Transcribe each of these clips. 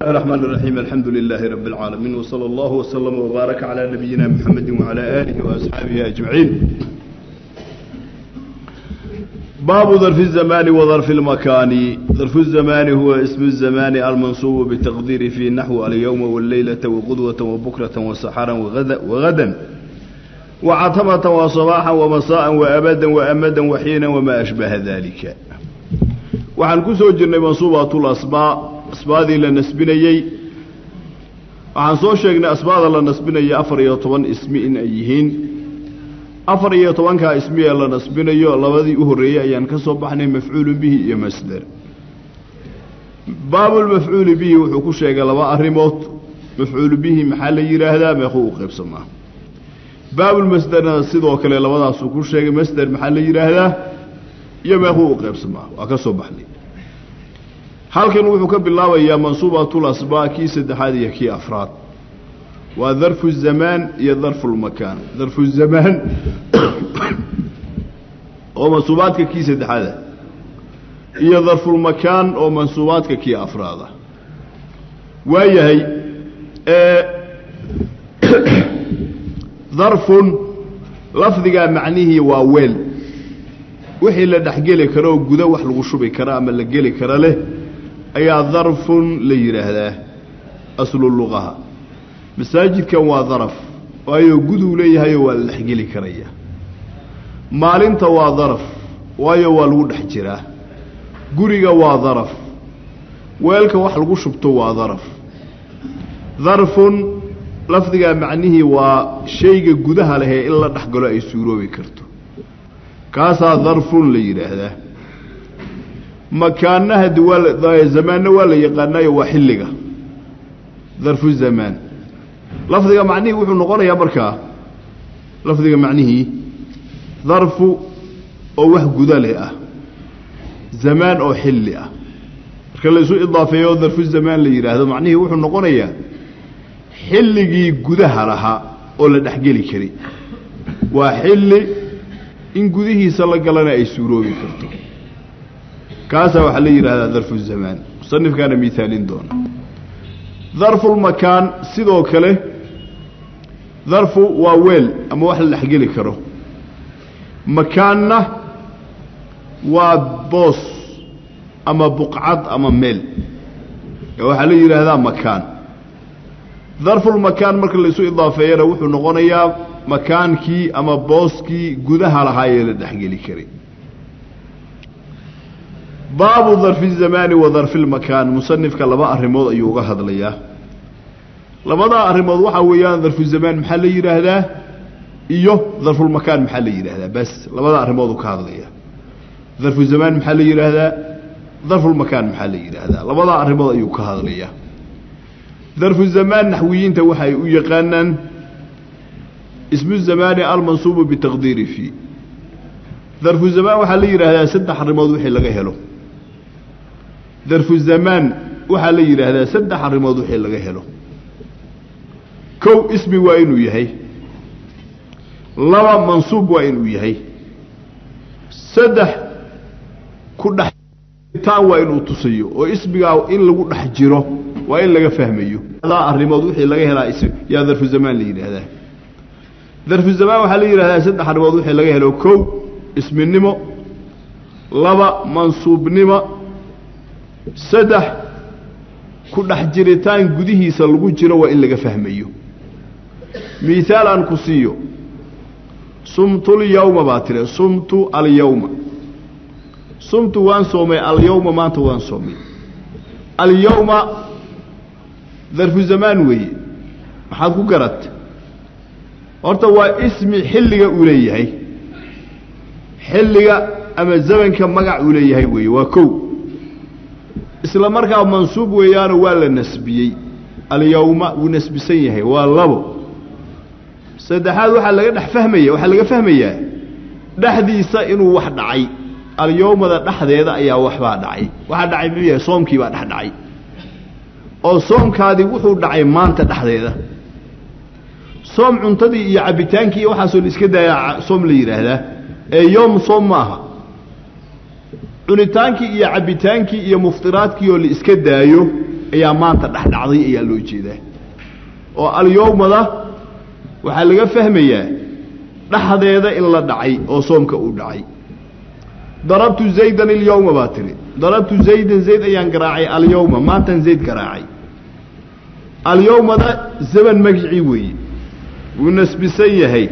الرحمن الرحيم الحمد لله رب العالمين وصلى الله وسلم وبارك على نبينا محمد وعلى آله وأصحابه أجمعين. باب ظرف الزمان وظرف المكان. ظرف الزمان هو اسم الزمان المنصوب بالتقدير في نحو اليوم والليلة وغدوة وبكرة وسحرا وغدا وعتمة وصباحا ومساء وأبدا وأمدا وحينا وما أشبه ذلك. وعن كسو جرني منصوبات الأسماء أسبادي لنسبنيي وعن سو شيغنا أسباد لنسبنيي 14 اسمي إن أيهين 14 كا اسمي لنسبنيي لبدي أهرية أيان كسو بحني مفعول به يا مصدر. باب المفعول به وحكو شيغا لبا أريموت مفعول به محل يراهدا ما خو قيبسما. باب المصدر sidoo kale labadaas ku sheegay masdar maxaa la yiraahdaa iyo meequu qaybsama waa ka soo baxnay. halkan wuxuu ka bilaabayaa mansuubatul asbaaki saddexaad iyo kii afraad waa dharfu zaman iyo dharfu makan. dharfu zaman oo mansuubaadka kii saddexaad iyo dharfu makan oo mansuubaadka kii afraad waayahay ظرف لفظiga macnihi waa weel wixii la dhaxgali karo guda wax lagu shubi kara ama la gali kara leh ayaa dharfun la yiraahdaa aslu luqaha. masaajidkan waa dharf waayo gudu leeyahay waa la dhaxgali karaya. maalinta waa dharf waayo waa lagu dhax jiraa. guriga waa dharf weelka wax lagu shubto waa dharf. dharfun lafdiga macnihi waa shayga gudaha leh in la dhaxgalo ay suuroobi karto kaasa dharfun la yiraahdaa. makaanaha duwal zamaanna waa la yaqaanayo waa xilliga dharfu zaman. lafdiga macnihi wuxuu noqonayaa markaa lafdiga macnihi dharfu oo wax guda leh ah zaman oo xilli ah marka la isu idaafeeyo dharfu zaman la yiraahdo macnihi wuxuu noqonayaa xilligii gudaha lahaa oo la dhaxgali kari waa xilli in gudihiisa la galana ay suuroobi karto kaasa waxa la yiraahdaa dharfu zaman. musannifkana miithaalin doona. dharfu makan sidoo kale dharfu waa weel ama wax la dhaxgali karo. makaanna waa boos ama buqcad ama meel waxa la yiraahdaa makan. ظرف المكان marka la isu idaafeeyana wuxuu noqonayaa makaankii ama booskii gudaha lahaayee la dhaxgali karay. baabu ظرف الزمان وظرف المكان. musannifka laba arimood ayuu uga hadlayaa. labada arimood waxa weeyaan ظرف الزمان maxaa la yiraahdaa iyo ظرف المكان maxaa la yiraahdaa bas labada arimood ka hadlaya. ظرف الزمان maxaa la yiraahdaa ظرف المكان maxaa la yiraahdaa labada arimood ayuu ka hadlayaa. ظرف الزمان نحويين توحي ويقانن اسم الزمان المنصوب بالتقدير فيه. ظرف الزمان وحا ليرا هذا سد حرمود وحي لغا هلو. ظرف الزمان وحا ليرا هذا سد حرمود وحي لغا هلو. كو اسمي وينو يحي لوا منصوب وينو يحي سدح كدح تان وينو تصيو واسمي إن لغو دحجيرو وإن لغا فهميو لا أرمود وحي لغا هلا اسم يا ظرف الزمان ليرا هذا. ظرف الزمان وحا ليرا هذا سد حرمود وحي لغا هلو. كو اسم النمو لبا منصوب نمو سدح كدح جريتان قديهيسا لغو جيرو وإن لغا فهميو. مثال أنكسيو صمت اليوم باتري صمت اليوم صمت وان صومي اليوم مانت وان صومي. اليوم ظرف الزمان وي maxaad ku garat horta waa ismi xilliga uu leeyahay xilliga ama zamanka magac uu leeyahay way waa kow isla markaa mansuub weeyaan waa la nasbiyay al-yawma uu nasbisan yahay waa labo saddexaad waxa laga fahmayaa dhaxdiisa inuu wax dhacay. al-yawmada dhaxdeeda ayaa wax baa dhacay waxa dhacay miyaa soomkii baa dhacay oo soomkaadi wuxuu dhacay maanta dhaxdeeda. soom cuntadii iyo cabitaankii waxa soo iska daaya soom la yiraahdaa ee yoom soom maaha. cunitaankii iyo cabitaankii iyo muftiraadkii oo la iska daayo ayaa maanta dhexdhacday ayaa loo jeedaa oo alyawmada waxaa laga fahmayaa dhaxdeeda in la dhacay oo soomka uu dhacay darabtu zaydan alyawma baatiri darabtu zaydan zayd ayaan garaacay alyawma maantan zayd garaacay alyawmada zaman magicii weeye wuu nasbisan yahay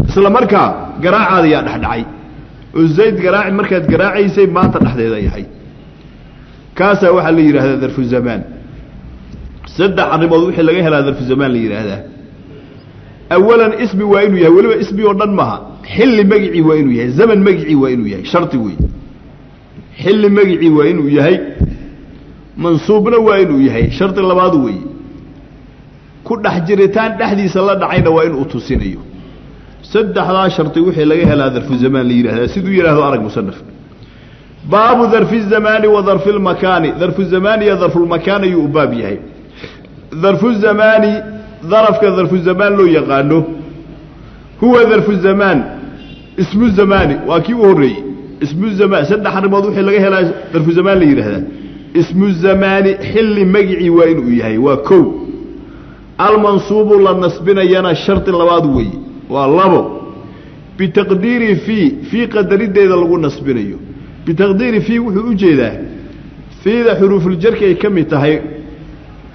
isla markaa garaacaada ayaa dhexdhacay oo zayd garaaci markaad garaacaysay maanta dhexdeeda yahay kaasaa waxaa la yidhaahdaa darfu zamaan saddex arrimood wixii laga helaa darfu zamaan la yidhaahdaa awalan ismi waa inuu yahay weliba ismi oo dhan maaha xilli magicii waa inuu yahay zaman magicii waa inuu yahay shardi weeye xilli magicii waa inuu yahay mansuubna waa inuu yahay shardi labaad weeye ku dhex jiritaan dhexdiisa la dhacayna waa inuu tusinayo saddexdaa shardi wixii laga helaa darfu zamaan la yidhaahdaa siduu yidhaahdo arag musanafka baabu darfi الzamaani wa darfi اlmakaani darfu zamaani iyo darfu lmakaan ayuu u baab yahay darfu zamaani darafka darfu zamaan loo yaqaano huwa darfu zamaan ismu zamaani waa kii u horreeyey ismu zamaan saddex arrimood wixii laga helaa darfu zamaan la yidhaahdaa ismu zamaani xilli magicii waa inuu yahay waa kow almansuubu la nasbinayana shardi labaad weeye waa labo bitaqdiiri fii qadarideeda lagu nasbinayo bitaqdiiri fii wuxuu u jeedaa fiida xuruufuljarka ay ka mid tahay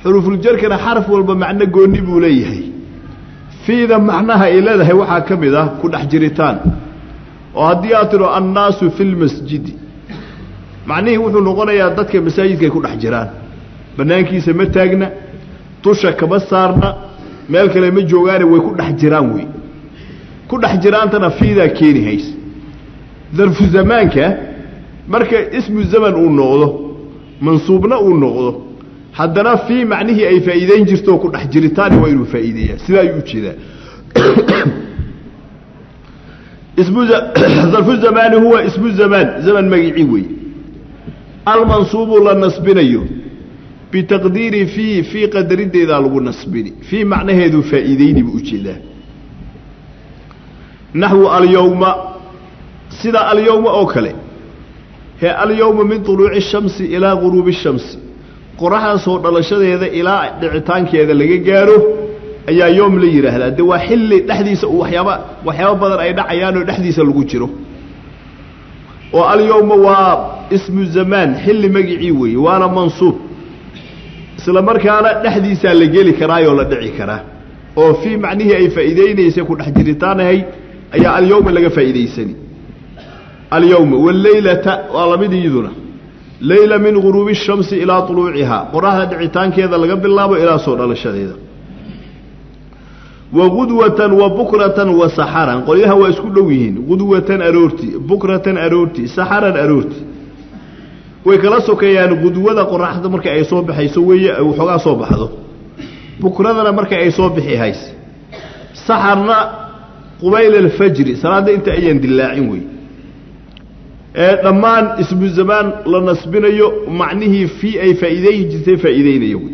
xuruufuljarkana xaraf walba macno goonni buu leeyahay fiida macnaha ay leedahay waxaa ka mid ah ku dhex jiritaan oo haddii aad tidho annaasu fi lmasjidi macnihii wuxuu noqonayaa dadka masaajidka ay ku dhex jiraan bannaankiisa ma taagna dusha kama saarna meel kale ma joogaane way ku dhex jiraan wey ku dhex jiraantana fiidaa keeni haysa darfu zamaanka marka ismu zaman uu noqdo mansuubna uu noqdo haddana fii macnihii ay faa'iidayn jirto ku dhex jiritaani waa inuu faa'iideeyaa sidaa ayuu u jeedaa darfu zamaani huwa ismu zamaan zaman magicii weeye almansuubu la nasbinayo bitaqdiiri fii qadarideedaa lagu nasbini fii macnaheedu faa'iidayni buu u jeedaa naxwu alyawma sida alyawma oo kale he alyawma min طuluuci الshamsi ilaa guruubi الshamsi qoraxda soo dhalashadeeda ilaa dhicitaankeeda laga gaaro ayaa yoom la yidhaahdaa de waa xilli dhexdiisa waxyaaba badan ay dhacayaan oo dhexdiisa lagu jiro oo alyawma waa ismu zamaan xilli magicii weeye waana mansuub isla markaana dhexdiisaa la geli karaayoo la dhici karaa oo fii macnihii ay faa'iidaynaysay ku dhex jiritaanahay ayaa alyawma laga faa'iidaysani alyawma wاllaylata waa lamid iyaduna layla min guruubi الshamsi ilaa طuluucihaa qoraxda dhicitaankeeda laga bilaabo ilaa soo dhalashadeeda wa gudwatan wa bukratan wa saxaran qolyahan waa isku dhow yihiin gudwatan aroorti bukratan aroorti saxaran aroorti way kala sokeeyaan gudwada qoraxda marka ay soo baxayso weeye waxoogaa soo baxdo bukradana marka ay soo bixi hayse saxarna qubayl alfajri salaada inta ayaan dilaacin wey dhammaan ismu zamaan la nasbinayo macnihii fii ay faa'iidayn jirtay faa'iidaynayo wey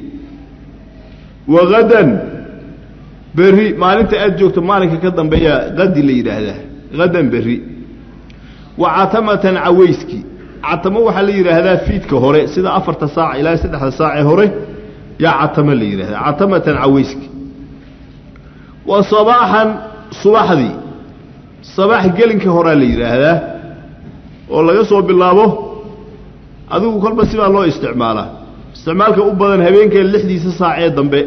wagadan berri maalinta aad joogto maalinka ka dambeeya qadi la yidhaahdaa gadan berri wa catamatan cawayski catamo waxaa la yidhaahdaa fiidka hore sida 4 saac ilaa 3 saac hore yaa catamo la yidhaahdaa catamatan cawayski wa sabaaxan subaxdii sabax gelinka horaa la yidhaahdaa oo laga soo bilaabo adigu kolba sibaa loo isticmaalaa isticmaalka u badan habeenkee 6 saacee dambe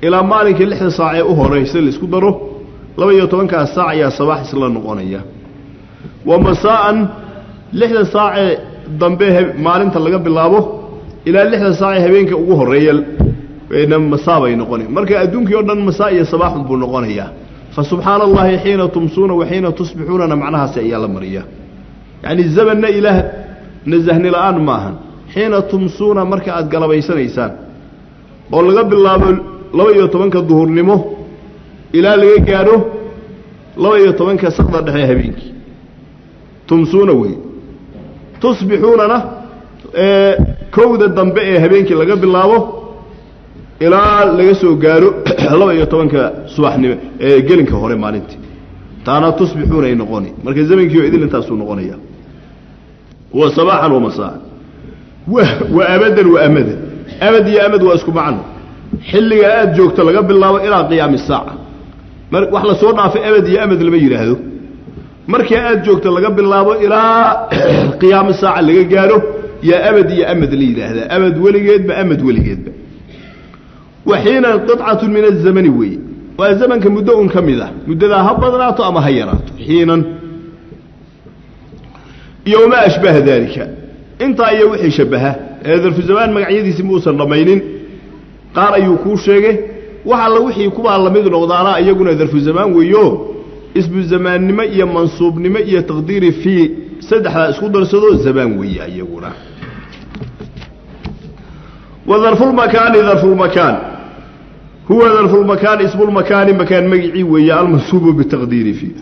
ilaa maalinka 6 saacee u horeysa la isku daro 12 saac ayaa sabax isla noqonaya wa masaa'an 6 saacee dambe maalinta laga bilaabo ilaa 6 saacee habeenka ugu horeeya wayna masaabay noqonay marka adduunkii oo dhan masaa iyo sabax buu noqonayaa fa subhanallahi hiina tumsuuna wa hiina tusbixuuna macnahaas ayaa la mariyaa يعني الزمن إله نزهني الآن ماهن حين تمسون مركا أتقلبيسان إيسان والله قبل الله لو يطبنك الظهور نمو إلى لغا كانو لو يطبنك سقدر دحيها بينك تمسون وي تصبحوننا كود الدنبئي هبينك لغا قبل الله إلى لغا سو قارو لو يطبنك صباح قلنك هوري مالنتي taana tusbixuuna ay noqoni marka zamankii idil intaas uu noqonaya wa sabaahan wa masaa وأبدا وأمدا أبد يا أمد وأسكو معنا حلقة آد جوكت لقى بالله إلى قيام الساعة وحلا صورنا في أبد يا أمد المير هذا مركي آد جوكت لقى بالله إلى قيام الساعة اللي قالوا يا أبد يا أمد لي هذا أمد ولقيت بأمد ولقيت وحين قطعة من الزمن وي والزمن كمدة كمذا مدة هبطناته أما هيراته حينا يوم أشبه ذلك انت أي وحي شبهه هذا في زمان مقعيدي سموسا رمينين قال أيوكو شيء وحال وحي كوبا الله ميدو نغضانا أيقون هذا في زمان ويو اسم الزمان نمئي منصوب نمئي تقديري في سدح اسكودر سدو الزمان ويا أيقونا وظرف المكان ظرف المكان هو ظرف المكان اسم المكان مكان مقعي ويا المنصوب بالتقدير فيه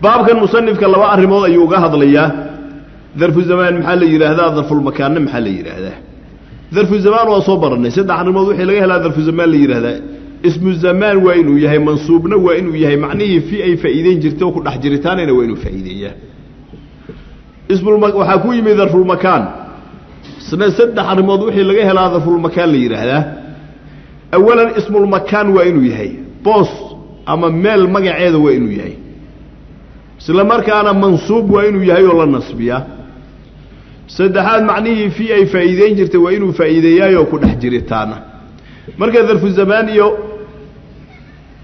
باب كان مصنف كان لو أرمض أيوغا هذا ظرف الزمان محل يرهذا ظرف المكان محل يرهذا ظرف الزمان وصبر الناس سد عن الموضوع اللي هلا ظرف الزمان اللي يرهذا اسم الزمان وينه يهي منصوبنا وينه يهي معنيه في أي فائدين جرتوا كل حجرتان وينه فائدية اسم وحكوي من ظرف المكان سد عن الموضوع اللي هلا ظرف المكان اللي يرهذا أولا اسم المكان وينه يهي بوس أما مال مقعد وينه يهي سلامر كان منصوب وإنه يهي ولا نصبيا سدحات معنيه في أي فائدين جرت وإنه فائديا يكون حجرتانا مركز ظرف الزمان يو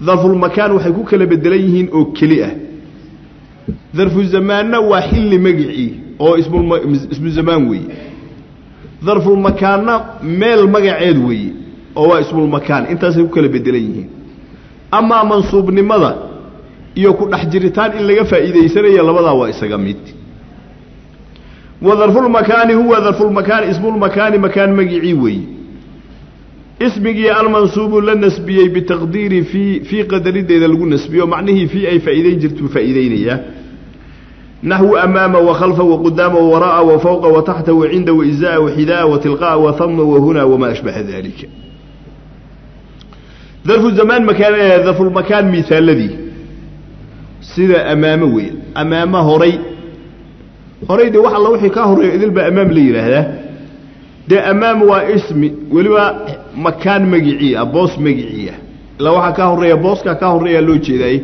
ظرف المكان وحيكون كلا بدليهن أو كلئة ظرف الزمان وحل مقعي أو اسم الزمان وي ظرف المكان مال مقعد وي أو اسم المكان انت سيكون كلا بدليهن أما منصوب لماذا iyo ku dhaxjiritaan in laga faa'iideysanayo labada waa isaga mid وظرف المكان هو ظرف المكان اسم المكان مكان مقعي وي اسمي المنصوب للنسبي بتقدير في قدر اذا لو نسبيه معنيه في اي فائدين جرت فائدينيه نحو امام وخلف وقدام ووراء وفوق وتحت وعند وازاء وحذاء وتلقاء وثم وهنا وما اشبه ذلك ظرف الزمان مكان ظرف المكان مثال الذي سيدا أمامه أمامه هري دي واحد الله وحي كهري إذن بأمام لي هذا ده أمام واسم ولوا مكان مقعية بوس مقعية لو واحد كهري بوس كهري لوجي ذي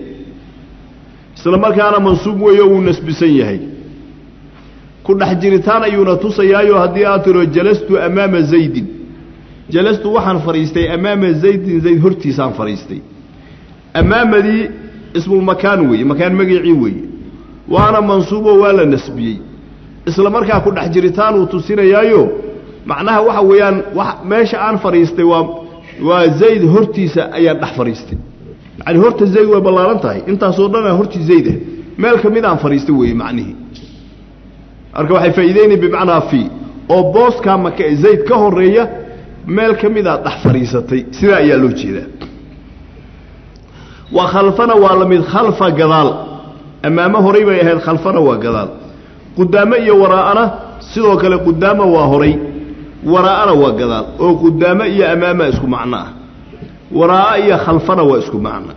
سلما كان منصوب ويو نسب سيهي كل حجرتان يونتو سيايو هديات جلست أمام زيد جلست وحن فريستي أمام زيد هرتي سان فريستي أمام دي اسم المكان وي مكان مقعي وي وانا منصوبه ولا نسبي اسلا marka ku dhax jiritaan uu tusinayaayo macnaha waxa weeyaan meesha aan fariistay waa zayd hortiisa ayaa dhax fariistay yani horta zayd way balaaran tahay inta soo dhan horti zayd meel kamid aan fariistay way macnaheedu arka waxay faa'iideynay bimaana fi oo booska maka zayd ka horeeya meel kamid ah dhax fariisatay sida ayaa loo jeedaa وخلفنا والمد خلف جدال أمامه هريبة يهد خلفنا وجدال قدامي وراءنا سيدوك لقدامه وهري وراءنا وجدال أو قدامي أمامه اسكو معنا وراءي خلفنا واسكو معنا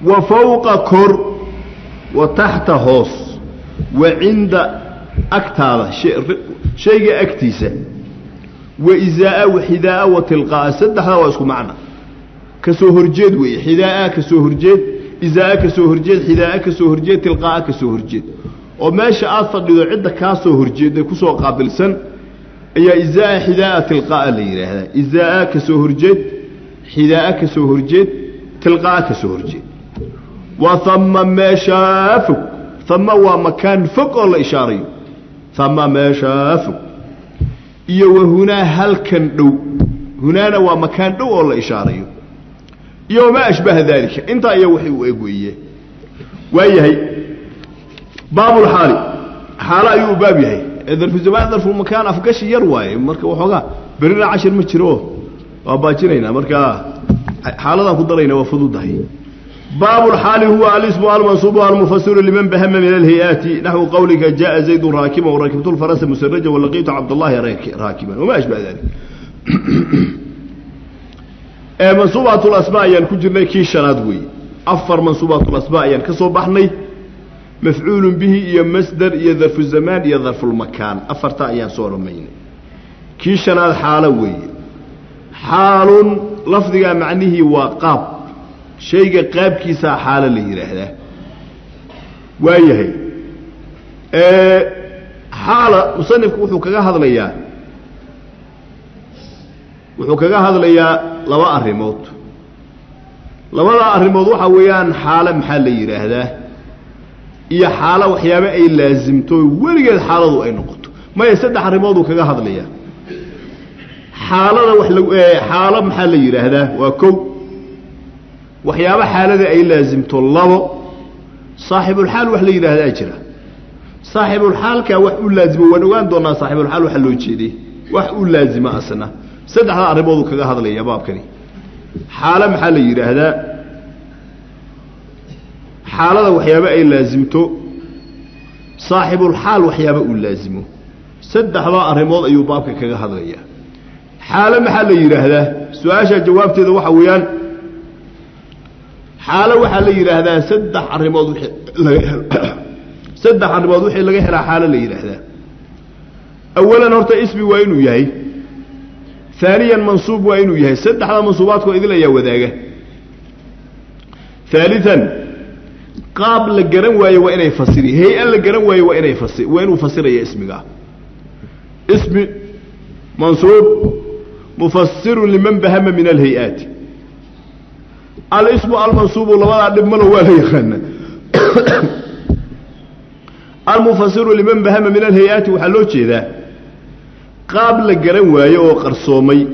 وفوق كر وتحت هوس وعند أكتال شيء أكتيسة وإزاء وحذاء وتلقاء سدحها واسكو معنا كسوهر جد وي حذاء كسوهر جد إزاء كسوهر جد حذاء كسوهر جد تلقاء كسوهر جد وماشي أصلا إذا عندك كسوهر جد كسوه قابل سن يا إزاء حذاء تلقاء اللي هذا إزاء كسوهر جد حذاء كسوهر جد تلقاء كسوهر جد وثم ما شافك ثم هو مكان فوق ولا إشاري ثم ما شافك وهنا هل كان دو هنا هو مكان دو ولا إشاري يوم ما أشبه ذلك انت يا وحي وإيقوية وإيهي باب الحالي حالا أيو بابيهي إذا في الزمان ظرف المكان أفقش يروي مركا وحوغا برنا 10 متروه وباجرين مركا حالا قدرين وفضوضهي باب الحالي هو الاسم المنصوب المفسر لمن بهم من الهيئات نحو قولك جاء زيد راكبا وركبت الفرس مسرجا ولقيت عبد الله راكبا وما أشبه ذلك منصوبات الأسماء كجرنا كي شناد وي أفر منصوبات الأسماء كسو بحني مفعول به يا مصدر يا ظرف الزمان يا ظرف المكان أفرتا أيان صور مين كيشنا الحالة وي حال لفظها معنيه وقاب شيء قاب كيسا حالة اللي هذا وهي حالة مصنف وحكاها هذا ليا وحكاها هذا ليا لواء الريموت لواء الريموت وحويان حالة محل هذا هي حالة وحيابة أي لازمته ولقد حالة أي نقطة ما يصدق الريموت وكاها هذا ليا حالة محل هذا وكو وحيابة حالة أي لازمته الله صاحب الحال وحلي هذا أجره صاحب الحال كوحول لازم ونوان دونا صاحب الحال وحلو تشيدي وحول لازم أصلا صدق هذا ربوض كذا هذا لي يا باب كني حالة محلي هذا حالة وحيابة أي لازمته صاحب الحال وحيابة لازمه صدق هذا ربوض أي باب كذا هذا لي حالة محلي هذا سؤال جوابت ذا وحويان حالة وحلي هذا صدق ربوض صدق عن موضوع اللي جه حالة اللي هذا أولا هرت اسمي وينو يهي ثانيا منصوب وينو يهي صدق على منصوبات وإذا يا وذاقه ثالثا قابل الجرم وين يفسري هي الجرم وين يفسر وين يفسر يا اسمي اسم منصوب مفسر لمن بهم من الهيئات الاسم المنصوب لما عدم من هو الهيئة المفسر لمن بهم من الهيئات وحلوش ذا قابل الجرم واي او قرصومي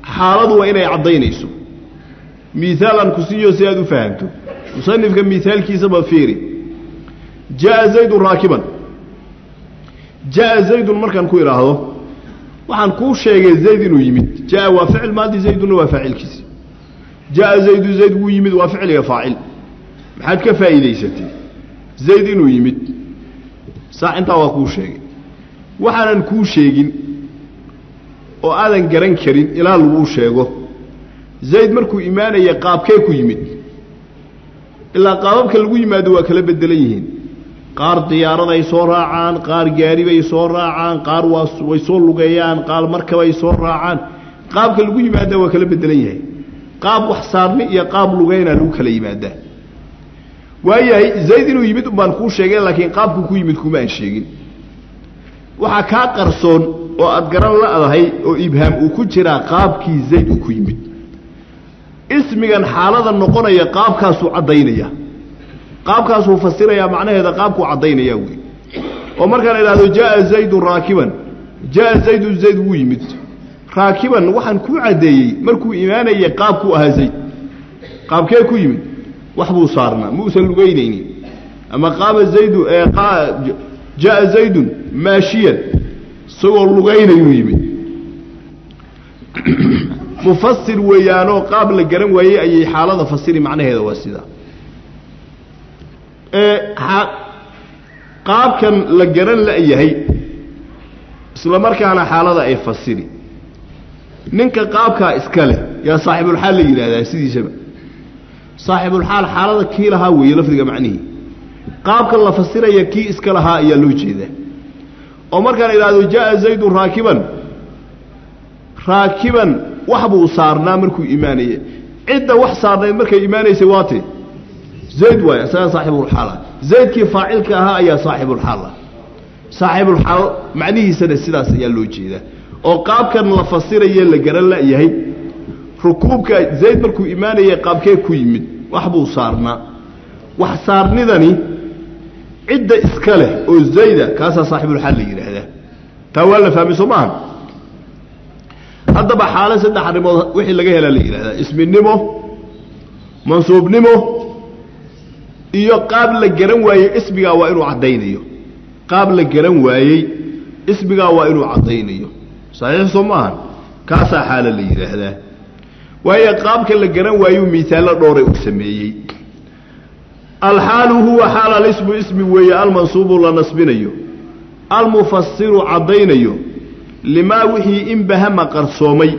حالد وين يعضينيسو مثالا كسيو سيادو فهمته مصنف كان مثال كيسب فيري جاء زيد راكبا جاء زيد مركان كو يراهدو waxaan ku sheegay zayd inuu yimid jaa wa ficil maadi zaydun wa faa'ilkiisi jaa zayd wuu yimid wa ficil faa'il maxaad ka faa'iideysatay zayd inuu yimid saa inta waa ku sheegay waxaan ku sheegin oo aadan garan karin ilaa lagu sheego zayd markuu iimaanaya qaabkee ku yimid ilaa qaababka lagu yimaado waa kala bedelan yihiin qaar diyaarada ay soo raacaan qaar gaari bay soo raacaan qaar way soo lugeeyaan qaar markaba ay soo raacaan qaabka lagu yimaado waa kala bedelan yahay qaab wax saarni iyo qaab lugeyna lagu kala yimaada waayahay zayd inuu yimid baan ku sheegay laakiin qaabku ku yimid kuma aan sheegin waxa ka qarsoon oo aad garan la adahay oo ibham uu ku jira qaabkii zayd uu ku yimid ismigan xaalada noqonaya qaabkaas uu cadeynaya qaabkaas uu fasiraya macnaheeda qaabku cadeynaya weey oo markaan ilaado jaa zayd raakiban jaa zayd wuu yimid raakiban waxaan ku cadeeyay markuu iimaanaya qaabku ahaa zayd qaabkee ku yimid waxbuu saarna muusan lugeynayni ama qaaba zayd jaa zayd maashiyan soo lugeynayu yimid mufassir weeyaano qaab la garan waayay ay xaalada fasiri macnaheeda waa sida qaabkan la garan la yahay isla markaana xaalada ay fasiri ninka qaabka iska leh ya saaxibul xaal yiraahdaa sidiisaba saaxibul xaal xaalada kii laha weey lafdiga macnihi qaabka la fasiraya kii iska laha ayaa loo jeedaa oo markaan ilaado jaa zayd raakiban waxbuu saarnaa markuu iimaanayay cidda wax saarnay markay iimaanaysay waatay زيد واي صاحب الحالة زيد كي فاعلك ها يا صاحب الحالة صاحب الحالة معنيه سنة سلاس يا لوجي ذا أو قاب كان لفصير يلا جرال لا يهي ركوبك زيد مركو إيمانه يقاب كي كويمد وحبو صارنا وحصارني ذني عدة إسكاله أو زيدة كاسا صاحب الحالة هذا تولى فهم سمان هذا بحالة سنة حرمه وحي لقيه لا هذا اسم النمو منصوب نمو iyo qaab la garan waayay ismiga waa inuu cadeynayo qaab la garan waayay ismiga waa inuu cadeynayo saxiix soomaan kaasa xaal la yiraahdaa waaya qaabka la garan waayo miisaal dhowr ay u sameeyay al hal huwa hal al ismu ismi weeya al mansub la nasbinayo al mufassir cadeynayo lima wixii in bahama qarsoomay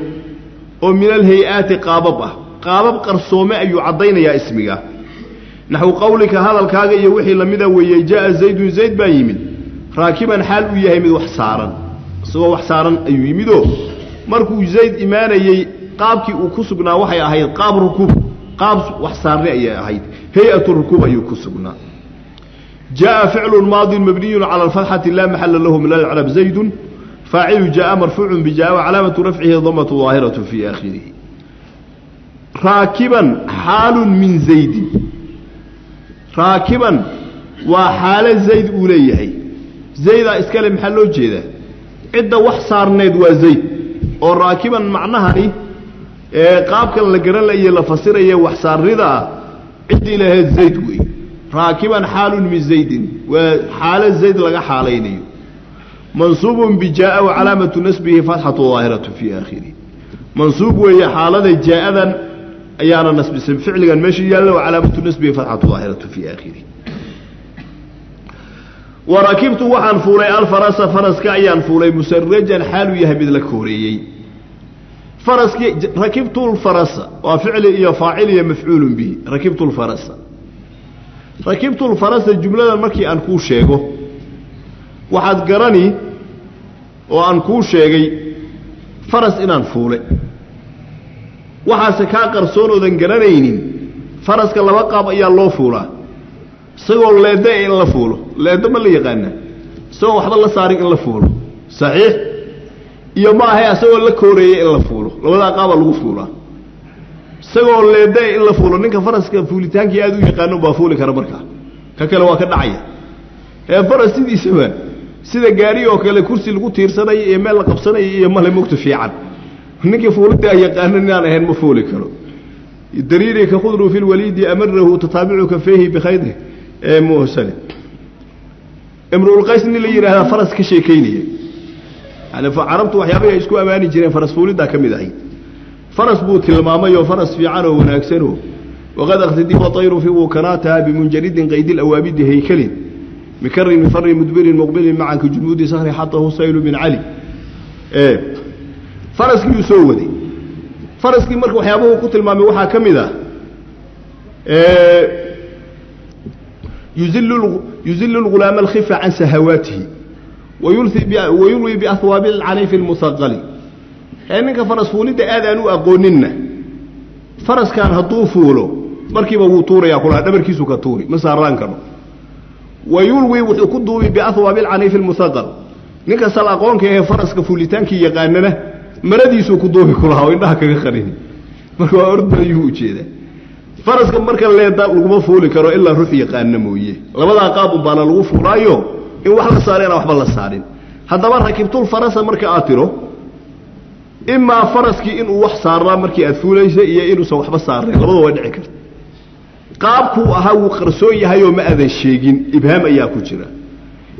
oo min al hay'at qaabab qarsoomay ayu cadeynaya ismiga نحو قولك هذا الكاغا يوحي لمدا ويا جاء زيد زيد بايمن راكبا حال يهمد وحسارا سو وحسارا ايو يمدو markuu zayd iimaanayay qaabkii uu ku sugnaa waxay ahayd qaab rukuub qaab wax saarnay ay ahayd hay'atu rukuub ayuu ku sugnaa jaa fi'lun maadi mabniy ala al-fathati la mahalla lahu min al-i'rab zayd fa'il jaa marfuu'un bi jaa wa alamatu raf'ihi dhammatu zahiratu fi akhirih rakiban halun min zayd rakiban wa hala zayd ulayhi zayda iskale maxallo jeeda cidda wax saarneed waa zayd oo raakiban macnahani qaabkan la garan laayay la fasirayo wax saarida cidii lahayd zayd way raakiban halun min zaydin wa hala zayd laga xaalaynayo mansubun bi jaa wa alamatu nasbihi fathatu zahiratu fi akhirih mansub way xaalada jaadan ayaana nasbisan ficligan meeshii yaalo wa alamatu nasbihi fathatu zahiratu fi akhirih وركبت وحن فولي الفرس فرس كأيان فولي مسرجا حال يهبد لكوريي فرس ركبت الفرس وفعل يا فاعل يا مفعول به ركبت الفرس ركبت الفرس الجملة المركي أنكو شيغو واحد قراني وأنكو شيغي فرس إنان فولي واحد سكا قرصون وذن قرانيين فرس كلا وقاب إيا الله فولا سووا leeday in la fuulo leedo ma la yaqaan soo waxba la saarin in la fuulo saxiix iyo ma ahay asoo la kooreeyay in la fuulo labada qaab lagu fuulaa soo leeday in la fuulo ninka faraska fuulitaankii aad u yaqaan baa fuuli kara markaa ka kale waa ka dhacaya ee faras sidiisaba sida gaari oo kale kursi lagu tiirsanay ee meel la qabsanay iyo male mugta fiican ninka fuulida yaqaan inaan ahayn ma fuuli karo dariiqi ka khudru fil walidi amrahu tataabi'uka fihi bi khaydihi موسل امرؤ القيس اللي يراها فرس كشيكينيه انا فعربت وحيابه اسكو اماني جيرين فرس فوليدا كميداي فرس بو تلماميو فرس في عنو وناكسنو وقد اخذت وطير في وكناتها بمنجرد قيد الاوابد هيكل مكر مفر مدبر مقبل معك جنود صخر حطه سيل بن علي فرس يسودي فرس كي markuu waxyaabahu ku tilmaamay waxa kamida يزل الغلام الخفة عن سهواته ويلوي بأثواب العنيف المثقل يعني فرس فولد آذانو أقوننا فرس كان هطوفوله مركب وطوري يقول هذا مركيسو كطوري مساران كانوا ويلوي وحكدوه بأثواب العنيف المثقل نكا سلاقون كي فرس كفولتان كي يقاننا مرديسو كدوه كلها وإنها كغخرين مركب أرد يهوشي ده فرس كم مركب ليدا لقما فولي كرو إلا روح يقان مويه لبدا قاب بانا لغو فولايو إن وحلا صارين أو وحبلا صارين هذا مرة كبتو الفرس مركب آترو إما فرس كي إنه وح صار مركب أثوليس إيا إنه سو وحبا صارين لبدا ودعي كرت قابكو أهو قرسوي هايو ما أذا الشيقين إبهام أياكو جرا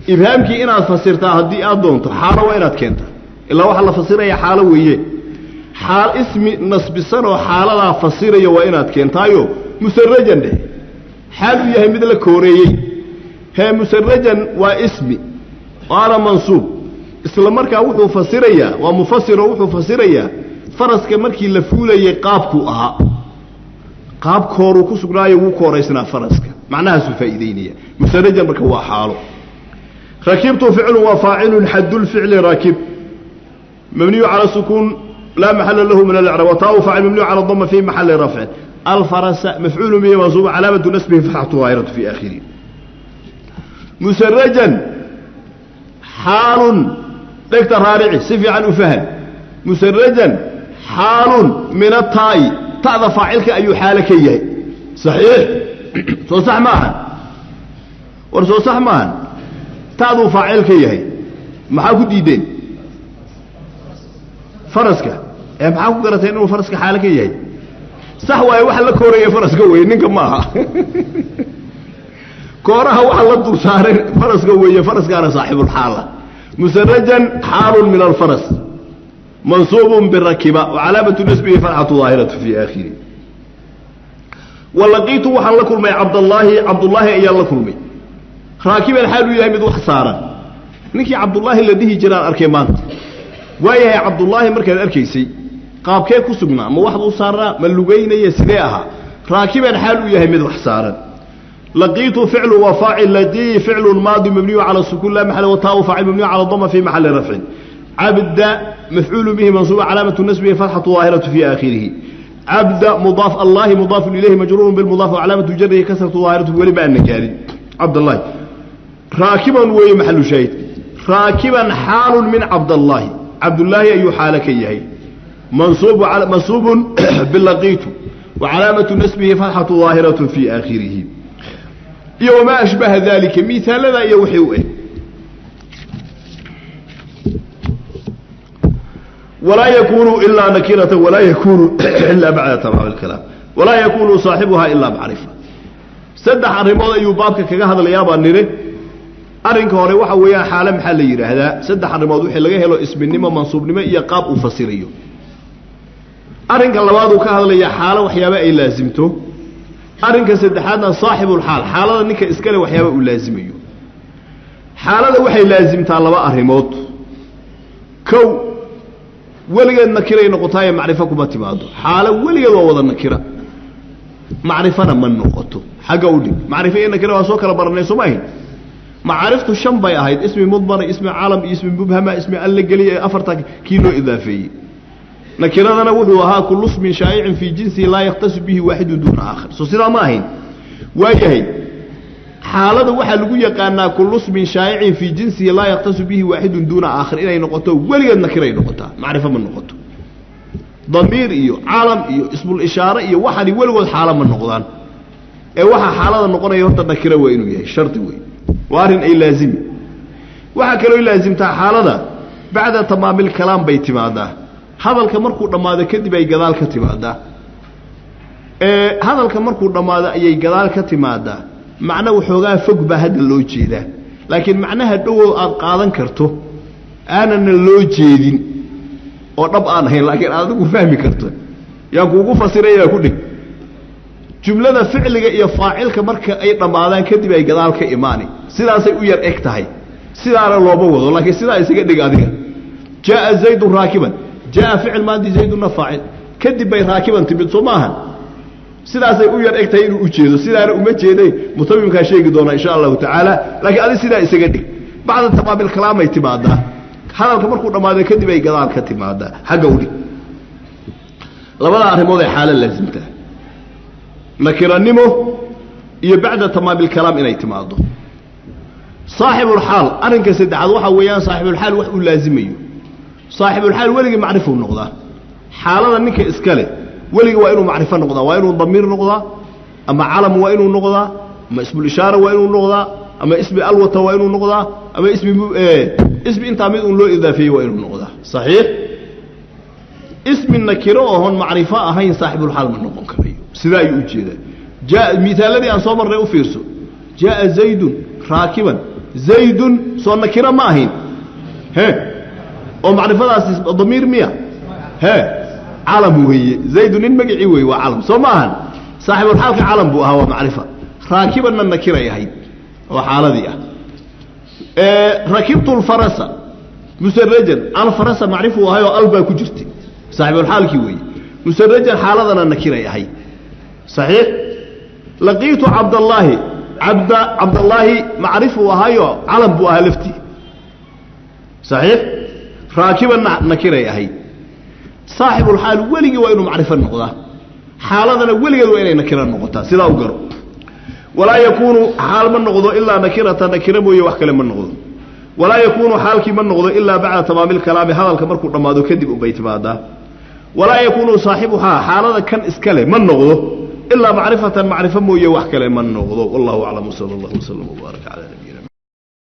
إبهام كي إنا فسرتها هدي أدونتا حالة وإنات كنتا إلا وحلا فسيرا يا حالة ويه حال اسمي نصب السنة وحالة لا فصيرة وإنات كنتايو مسرجا ده حال يهي مثل كوريي هي مسرجا واسمي قال منصوب اسلام مركا وحو فصيريا ومفسر وحو فصيريا فرس كمركي لفولي قابكو أها قاب كورو كسقراي وكوريسنا فرسك معناها سفايدينية مسرجا مركا هو حاله ركبت فعل وفاعل حد الفعل راكب مبني على السكون لا محل له من الإعراب وطاء فاعل ممنوع على الضم في محل رفع الفرس مفعول به منصوب علامة نسبه فتحة ظاهرة في آخره مسرجا حال دكتور رارعي سفي عن فهم مسرجا حال من الطاء تعذ فاعلك أي حالك إياه صحيح سو صح معا ورسو صح معا تعذ فاعلك إياه محاكو ديدين فرسك ee maxaa ku garatay inuu faraska xaalka yahay sax way wax la kooreeyay faraska weey ninka ma aha kooraha wax la dul saaray faraska weey faraskaana saaxibul xaala musarrajan xaalun min al-faras mansubun birakiba wa alamatu nasbihi farhatu zahiratu fi akhiri walaqitu wa hal kulmay abdullah iya la kulmay raakiban xaalu yahay mid wax saaran ninkii abdullah ladii jiraan arkay maanta waayahay abdullah markaad arkaysay qaabkee ku sugnaa ma wax uu saaraa ma lugeynaya sidee aha raakiban xaal uu yahay mid wax saaran لقيت فعل وفاعل لقي فعل ماضي مبني على السكون لا محل وتاء فاعل مبني على الضمة في محل رفع عبد مفعول به منصوب علامة نسبه فتحة ظاهرة في آخره عبد مضاف الله مضاف إليه مجرور بالمضاف وعلامة جره كسرة ظاهرة ولما النكاري عبد الله راكبا وهي محل شيء راكبا حال من عبد الله أي حالك إياه منصوب باللقيت وعلامة نسبه فتحة ظاهرة في آخره وما أشبه ذلك مثال لا يوحي ولا يكون إلا نكرة ولا يكون إلا بعد تمام الكلام ولا يكون صاحبها إلا معرفة سدح الرمض أيوبابك كهذا اليابا نري أرنك هوري waxa weeyaan xaal maxaa la yiraahdaa saddex arrimood wixii laga helo isminimo mansuubnimo iyo qaab u fasiriyo arinka labaad uu ka hadlaya xaalo waxyaabo ay laasimto arinka saddexaadna saaxibul xaal xaalada ninka iska leh waxyaabo uu laasimayo xaalada waxay laasimtaa laba arrimood kow weligeed nakiray noqotay macrifo kuma timaado xaalo weligeed waa wada nakira macrifana ma noqoto xaga u dhig macrifo iyo nakira waa soo kala baranay Soomaaliya معرفته شن بي أهيد اسم مضمر اسم عالم اسم مبهمة اسم اللقلي أفرتك كيلو إضافي نكرنا وحوها كل اسم شائع في جنسه لا يختص به واحد دون آخر سوسيرا ما هين واجهي حالة واحد لقوية كأن كل اسم شائع في جنسه لا يختص به واحد دون آخر إلى نقطة ولي النكرة نقطة معرفة من نقطة ضمير إيو عالم إيو اسم الإشارة إيو واحد يولد حالة من نقطان إيو واحد حالة النقطة يهرت النكرة وينو يهي شرط وين وارن أي لازم وحكلوا لازم حالة بعد تمام الكلام بيتماده هذا الكمركو دماده كدي بي غدال كتماده هذا الكمركو دماده اي غدال كتماده معناه وحوغا فوق با هدا لو جيدا لكن معناها دو aad qaadan karto aanan loo jeedin oo dhab aan ahayn laakiin aad ugu fahmi karto yaa kuugu fasiraya ku dhig jumlada ficliga iyo faacilka marka ay dhamaadaan kadib ay gadaal ka iimaani sidaasay u yar eg tahay sidaana looba wado laakiin sidaa isaga dhig adiga jaa zayd raakiban jaa ficil maadi zayduna faacil kadib bay raakiban timid Soomahan sidaasay u yar eg tahay inuu u jeedo sidaana uma jeeday mutabimka sheegi doona insha Allah taala laakiin adiga sidaa isaga dhig bacda tamaamil kalaam ay timaada hadalka markuu dhamaado kadib ay gadaal ka timaada xaga u dhig labada arrimood ay xaalad laasimta نكرنمه يبعد تمام الكلام إلى اعتماده صاحب الحال أرنك سدعاد وحا ويان صاحب الحال وحو لازمي صاحب الحال ولي معرفه النقضة حالنا نك إسكالي ولي وإنه معرفة النقضة وإنه ضمير النقضة أما علم وإنه النقضة أما اسم الإشارة وإنه النقضة أما اسم الوطة وإنه النقضة أما اسم انت عميد له إضافي وإنه النقضة صحيح اسم النكرة وهون معرفة هين صاحب الحال من نقضة كبير سيدا يوجد جاء مثال الذي أن صوم الرئو فيرسو جاء زيد راكبا زيد صور نكرة ماهين ها ومعرفة ضمير مياه ها علم هي زيد المقعي وعلم صوماهن صاحب الحال علم بوها ومعرفة راكبا النكرة يهيد وحالة ذي ركبت الفرس مسرجا الفرس معرفة وهي وقلبها كجرتي صاحب الحال كيوي مسرجا حالة النكرة يهيد صحيح لقيت عبد الله معرفه وهاي علم بوها لفتي صحيح راكبا نكره يحيى صاحب الحال ولي وينه معرفه النقطه حالنا ولي وينه نكره النقطه سدا وغرو ولا يكون حال من نقضه الا نكره بو wax kale man noqdo ولا يكون حالك من نقضه الا بعد تمام الكلام hadalka markuu dhamaado kadib u baytimaada ولا يكون صاحبها حالده kan iskale man noqdo إلا معرفة مو يوحك لمن نغضو والله أعلم صلى الله وسلم وبارك على نبينا